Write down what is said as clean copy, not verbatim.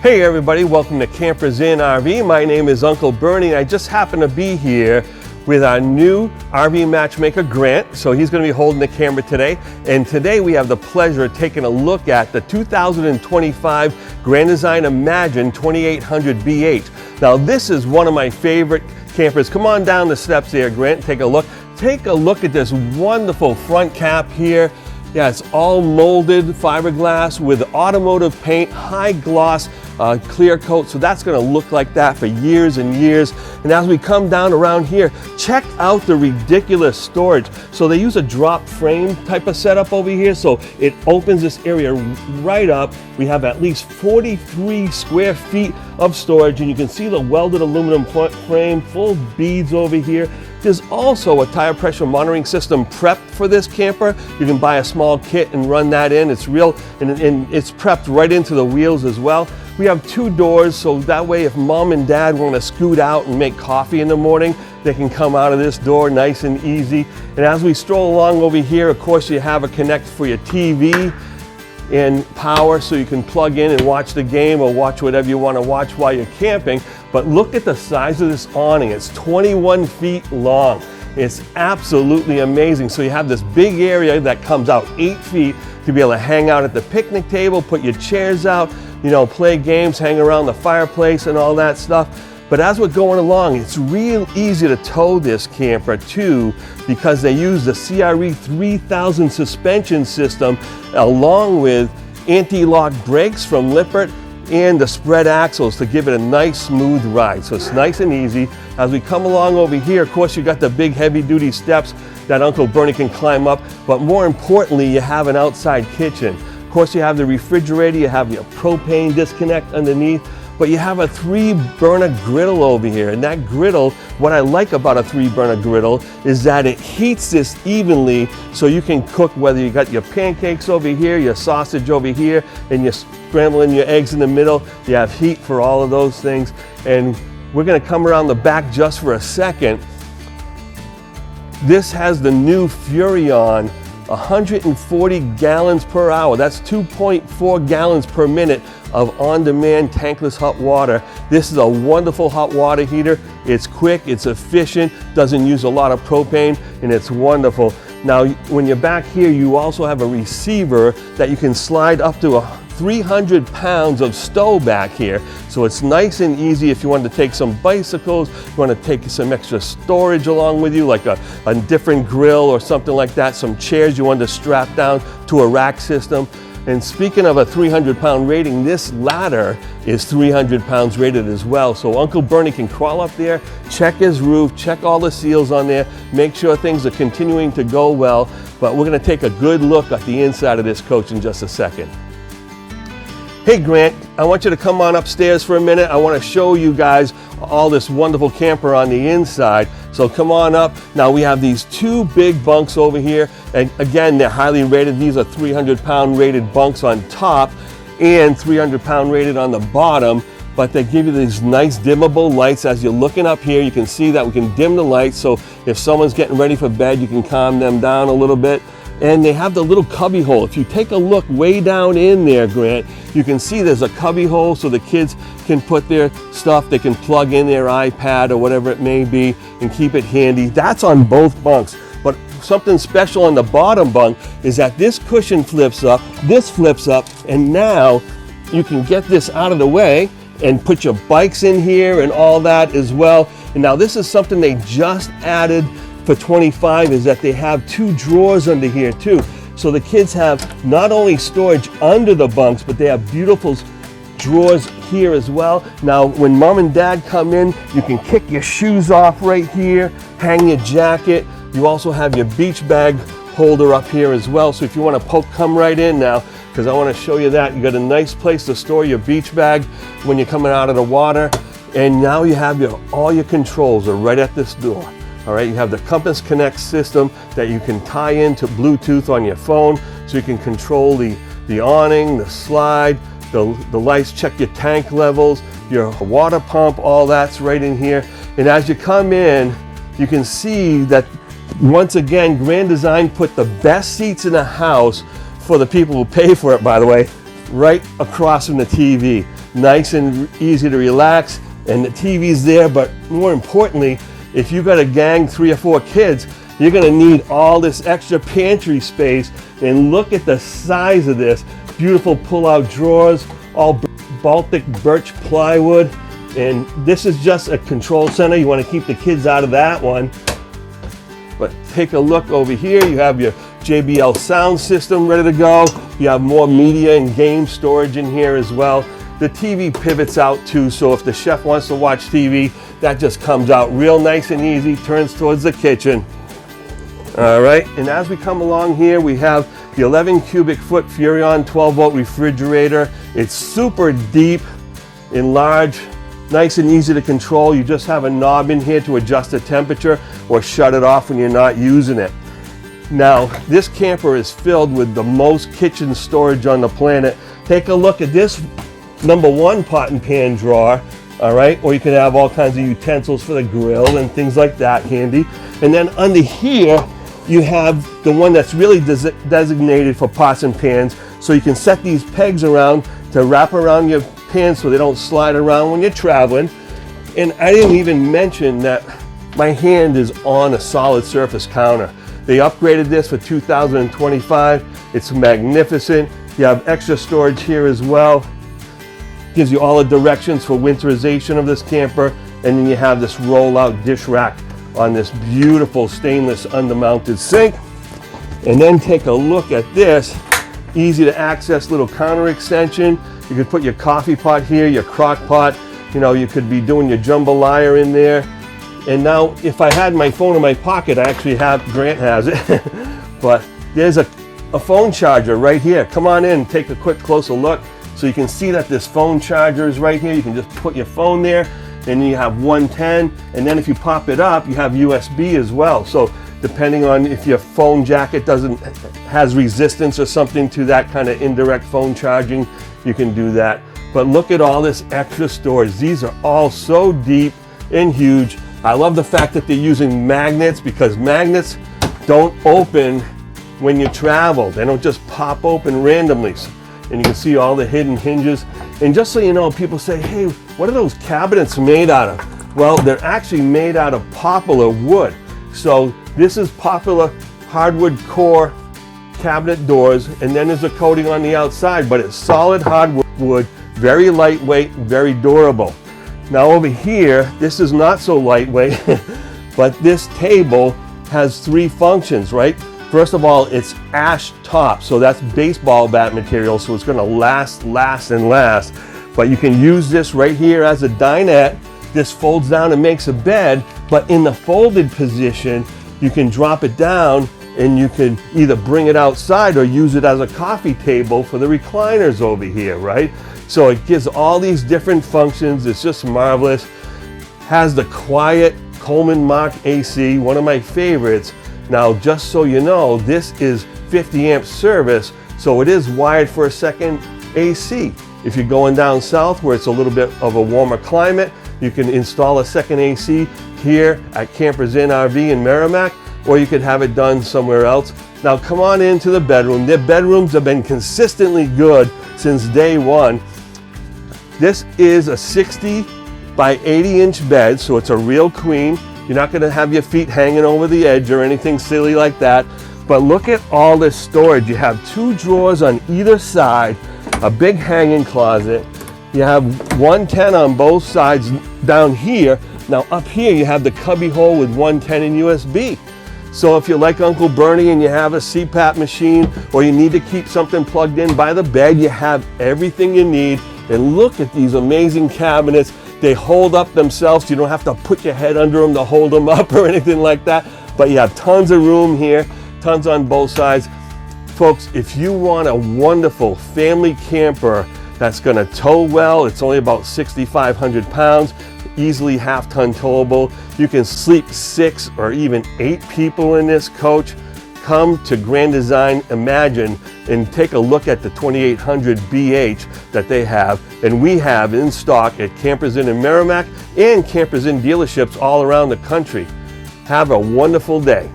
Hey everybody, welcome to Campers in RV. My name is Uncle Bernie. I just happen to be here with our new RV matchmaker, Grant. So he's going to be holding the camera today. And today we have the pleasure of taking a look at the 2025 Grand Design Imagine 2800 B8. Now this is one of my favorite campers. Come on down the steps there, Grant, take a look. Take a look at this wonderful front cap here. Yeah, it's all molded fiberglass with automotive paint, high gloss, clear coat. So that's going to look like that for years and years. And as we come down around here, check out the ridiculous storage. So they use a drop frame type of setup over here. So it opens this area right up. We have at least 43 square feet of storage, and you can see the welded aluminum frame, full beads over here. There's also a tire pressure monitoring system prepped for this camper. You can buy a small kit and run that in. It's real, and it's prepped right into the wheels as well. We have two doors, so that way if mom and dad want to scoot out and make coffee in the morning, they can come out of this door nice and easy. And as we stroll along over here, of course, you have a connect for your TV and power, so you can plug in and watch the game or watch whatever you want to watch while you're camping. But look at the size of this awning. It's 21 feet long. It's absolutely amazing. So you have this big area that comes out 8 feet to be able to hang out at the picnic table, put your chairs out, you know, play games, hang around the fireplace and all that stuff. But as we're going along, it's real easy to tow this camper too, because they use the CRE 3000 suspension system along with anti-lock brakes from Lippert and the spread axles to give it a nice smooth ride. So it's nice and easy. As we come along over here, of course, you got the big heavy duty steps that Uncle Bernie can climb up, but more importantly, you have an outside kitchen. Of course, you have the refrigerator, you have your propane disconnect underneath, but you have a 3-burner griddle over here. And that griddle, what I like about a 3-burner griddle is that it heats this evenly, so you can cook whether you got your pancakes over here, your sausage over here, and you're scrambling your eggs in the middle. You have heat for all of those things. And we're gonna come around the back just for a second. This has the new Furrion 140 gallons per hour. That's 2.4 gallons per minute of on-demand tankless hot water. This is a wonderful hot water heater. It's quick, it's efficient, doesn't use a lot of propane, and it's wonderful. Now, when you're back here, you also have a receiver that you can slide up to 300 pounds of stow back here. So it's nice and easy if you want to take some bicycles, you want to take some extra storage along with you, like a different grill or something like that, some chairs you want to strap down to a rack system. And speaking of a 300-pound rating, this ladder is 300 pounds rated as well. So Uncle Bernie can crawl up there, check his roof, check all the seals on there, make sure things are continuing to go well. But we're going to take a good look at the inside of this coach in just a second. Hey Grant, I want you to come on upstairs for a minute. I want to show you guys all this wonderful camper on the inside. So come on up. Now we have these two big bunks over here. And again, they're highly rated. These are 300-pound rated bunks on top and 300-pound rated on the bottom. But they give you these nice dimmable lights. As you're looking up here, you can see that we can dim the lights. So if someone's getting ready for bed, you can calm them down a little bit. And they have the little cubby hole. If you take a look way down in there, Grant, you can see there's a cubby hole so the kids can put their stuff, they can plug in their iPad or whatever it may be and keep it handy. That's on both bunks. But something special on the bottom bunk is that this cushion flips up, this flips up, and now you can get this out of the way and put your bikes in here and all that as well. And now this is something they just added for 25, is that they have 2 drawers under here too. So the kids have not only storage under the bunks, but they have beautiful drawers here as well. Now, when mom and dad come in, you can kick your shoes off right here, hang your jacket. You also have your beach bag holder up here as well. So if you want to come right in now, because I want to show you that. You got a nice place to store your beach bag when you're coming out of the water. And now you have all your controls are right at this door. All right, you have the Compass Connect system that you can tie into Bluetooth on your phone, so you can control the awning, the slide, the lights, check your tank levels, your water pump, all that's right in here. And as you come in, you can see that once again, Grand Design put the best seats in the house for the people who pay for it, by the way, right across from the TV. nice and easy to relax, and the TV's there. But more importantly, if you've got a gang, 3 or 4 kids, you're gonna need all this extra pantry space. And look at the size of this. Beautiful pull-out drawers, all Baltic birch plywood. And this is just a control center. You wanna keep the kids out of that one. But take a look over here. You have your JBL sound system ready to go. You have more media and game storage in here as well. The TV pivots out too, so if the chef wants to watch TV, that just comes out real nice and easy, turns towards the kitchen. All right, and as we come along here, we have the 11 cubic foot Furrion 12 volt refrigerator. It's super deep and large, nice and easy to control. You just have a knob in here to adjust the temperature or shut it off when you're not using it. Now, this camper is filled with the most kitchen storage on the planet. Take a look at this #1 pot and pan drawer, all right? Or you can have all kinds of utensils for the grill and things like that handy. And then under here, you have the one that's really designated for pots and pans. So you can set these pegs around to wrap around your pans so they don't slide around when you're traveling. And I didn't even mention that my hand is on a solid surface counter. They upgraded this for 2025. It's magnificent. You have extra storage here as well. Gives you all the directions for winterization of this camper. And then you have this roll-out dish rack on this beautiful stainless undermounted sink. And then take a look at this. Easy to access little counter extension. You could put your coffee pot here, your crock pot. You know, you could be doing your jambalaya in there. And now, if I had my phone in my pocket, I actually have, Grant has it, but there's a phone charger right here. Come on in, take a quick closer look. So you can see that this phone charger is right here. You can just put your phone there, and you have 110. And then if you pop it up, you have USB as well. So depending on if your phone jacket has resistance or something to that kind of indirect phone charging, you can do that. But look at all this extra storage. These are all so deep and huge. I love the fact that they're using magnets, because magnets don't open when you travel. They don't just pop open randomly. And you can see all the hidden hinges. And just so you know, people say, hey, what are those cabinets made out of? Well, they're actually made out of poplar wood. So this is poplar hardwood core cabinet doors, and then there's a coating on the outside, but it's solid hardwood, very lightweight, very durable. Now over here, this is not so lightweight, but this table has 3 functions, right? First of all, it's ash top, so that's baseball bat material, so it's gonna last and last. But you can use this right here as a dinette. This folds down and makes a bed, but in the folded position, you can drop it down and you can either bring it outside or use it as a coffee table for the recliners over here, right? So it gives all these different functions. It's just marvelous. Has the quiet Coleman Mach AC, one of my favorites. Now, just so you know, this is 50 amp service, so it is wired for a second AC. If you're going down south where it's a little bit of a warmer climate, you can install a second AC here at Campers Inn RV in Merrimack, or you could have it done somewhere else. Now come on into the bedroom. Their bedrooms have been consistently good since day one. This is a 60 by 80 inch bed, so it's a real queen. You're not gonna have your feet hanging over the edge or anything silly like that. But look at all this storage. You have 2 drawers on either side, a big hanging closet. You have 110 on both sides down here. Now up here you have the cubby hole with 110 and USB. So if you're like Uncle Bernie and you have a CPAP machine, or you need to keep something plugged in by the bed, you have everything you need. And look at these amazing cabinets. They hold up themselves. You don't have to put your head under them to hold them up or anything like that. But you have tons of room here, tons on both sides. Folks, if you want a wonderful family camper that's gonna tow well, it's only about 6,500 pounds, easily half-ton towable. You can sleep 6 or even 8 people in this coach. Come to Grand Design Imagine and take a look at the 2800 BH that they have and we have in stock at Campers Inn in Merrimack and Campers Inn dealerships all around the country. Have a wonderful day.